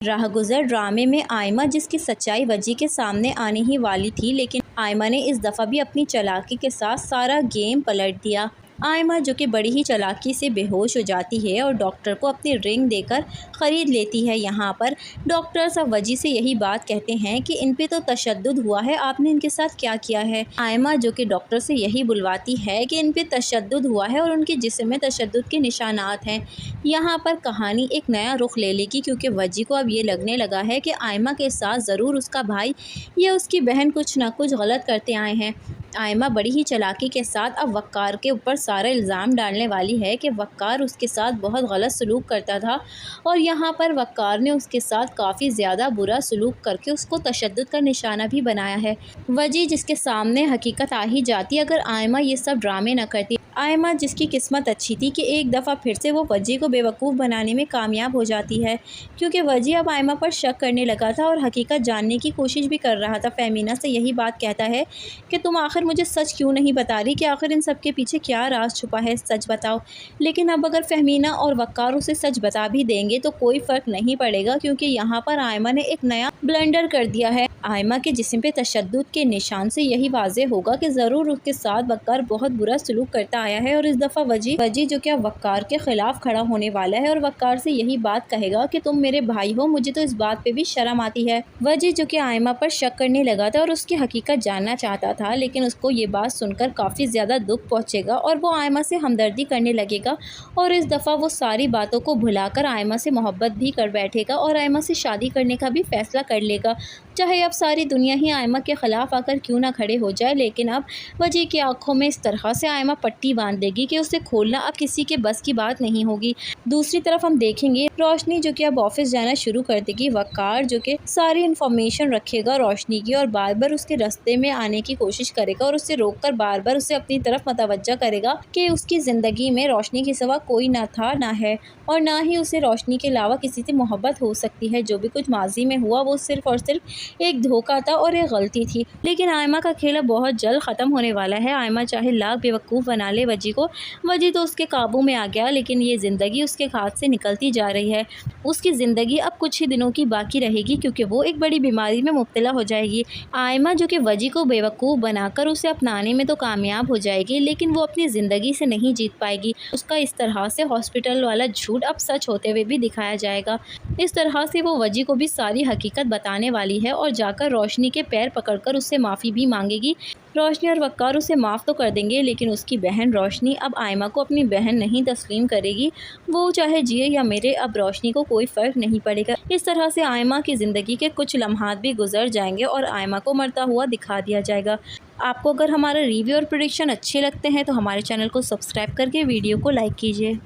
राहगुजर ड्रामे में आयमा, जिसकी सच्चाई वजी के सामने आने ही वाली थी, लेकिन आयमा ने इस दफ़ा भी अपनी चालाकी के साथ सारा गेम पलट दिया। आयमा, जो कि बड़ी ही चालाकी से बेहोश हो जाती है और डॉक्टर को अपनी रिंग देकर ख़रीद लेती है। यहाँ पर डॉक्टर सब वजी से यही बात कहते हैं कि इन पे तो तशद्दुद हुआ है, आपने इनके साथ क्या किया है। आयमा, जो कि डॉक्टर से यही बुलवाती है कि इन पे तशद्दुद हुआ है और उनके जिस्म में तशद्दुद के निशानात हैं। यहाँ पर कहानी एक नया रुख ले लेगी, क्योंकि वजी को अब ये लगने लगा है कि आयमा के साथ ज़रूर उसका भाई या उसकी बहन कुछ ना कुछ गलत करते आए हैं। आयमा बड़ी ही चालाकी के साथ अब वक़्कार के ऊपर सारा इल्ज़ाम डालने वाली है कि वक़्कार उसके साथ बहुत गलत सलूक करता था और यहाँ पर वक़्कार ने उसके साथ काफ़ी ज़्यादा बुरा सलूक करके उसको तशद्दुद का निशाना भी बनाया है। वजी, जिसके सामने हकीकत आ ही जाती अगर आयमा ये सब ड्रामे न करती। आयमा, जिसकी किस्मत अच्छी थी कि एक दफ़ा फिर से वो वजी को बेवकूफ़ बनाने में कामयाब हो जाती है, क्योंकि वजी अब आयमा पर शक करने लगा था और हकीकत जानने की कोशिश भी कर रहा था। फ़ेमिना से यही बात कहता है कि तुम आखिर मुझे सच क्यों नहीं बता रही कि आखिर इन सब के पीछे क्या राज छुपा है, सच बताओ। लेकिन अब अगर फ़ेमिना और वक़्कार उसे सच बता भी देंगे तो कोई फ़र्क नहीं पड़ेगा, क्योंकि यहाँ पर आयमा ने एक नया ब्लंडर कर दिया है। आयमा के जिस्म पे तशद्दुद के निशान से यही वाज़ेह होगा कि ज़रूर उसके साथ वक़्कार बहुत बुरा सलूक करता आया है और इस दफ़ा वजी जो क्या वक़्कार के ख़िलाफ़ खड़ा होने वाला है और वक़्कार से यही बात कहेगा कि तुम मेरे भाई हो, मुझे तो इस बात पे भी शर्म आती है। वजी, जो कि आयमा पर शक करने लगा था और उसकी हकीकत जानना चाहता था, लेकिन उसको ये बात सुनकर काफ़ी ज़्यादा दुख पहुँचेगा और वो आयमा से हमदर्दी करने लगेगा और इस दफ़ा वो सारी बातों को भुलाकर आयमा से मोहब्बत भी कर बैठेगा और आयमा से शादी करने का भी फ़ैसला कर लेगा। चाहे अब सारी दुनिया ही आयमा के ख़िलाफ़ आकर क्यों ना खड़े हो जाए, लेकिन अब वजी की आंखों में इस तरह से आयमा पट्टी बांध देगी कि उसे खोलना अब किसी के बस की बात नहीं होगी। दूसरी तरफ हम देखेंगे रोशनी, जो कि अब ऑफिस जाना शुरू कर देगी। वक़्कार, जो कि सारी इन्फॉर्मेशन रखेगा रोशनी की और बार बार उसके रास्ते में आने की कोशिश करेगा और उससे रोककर बार बार उसे अपनी तरफ मतवज्जा करेगा कि उसकी ज़िंदगी में रोशनी के सिवा कोई ना था ना है और ना ही उसे रोशनी के अलावा किसी से मोहब्बत हो सकती है। जो भी कुछ माजी में हुआ वो सिर्फ़ और सिर्फ एक धोखा था और एक गलती थी। लेकिन आयमा का खेल बहुत जल्द ख़त्म होने वाला है। आयमा चाहे लाख बेवकूफ़ बना ले वजी को, वजी तो उसके काबू में आ गया, लेकिन ये ज़िंदगी उसके हाथ से निकलती जा रही है। उसकी ज़िंदगी अब कुछ ही दिनों की बाकी रहेगी, क्योंकि वो एक बड़ी बीमारी में मुब्तला हो जाएगी। आयमा, जो कि वजी को बेवकूफ़ बनाकर उसे अपनाने में तो कामयाब हो जाएगी, लेकिन वो अपनी ज़िंदगी से नहीं जीत पाएगी। उसका इस तरह से हॉस्पिटल वाला झूठ अब सच होते हुए भी दिखाया जाएगा। इस तरह से वो वजी को भी सारी हकीकत बताने वाली है और जाकर रोशनी के पैर पकड़कर उससे माफ़ी भी मांगेगी। रोशनी और वक़्कार उसे माफ़ तो कर देंगे, लेकिन उसकी बहन रोशनी अब आयमा को अपनी बहन नहीं तस्लीम करेगी। वो चाहे जिए या मरे, अब रोशनी को कोई फ़र्क नहीं पड़ेगा। इस तरह से आयमा की ज़िंदगी के कुछ लम्हात भी गुजर जाएंगे और आयमा को मरता हुआ दिखा दिया जाएगा। आपको अगर हमारा रिव्यू और प्रेडिक्शन अच्छे लगते हैं तो हमारे चैनल को सब्सक्राइब करके वीडियो को लाइक कीजिए।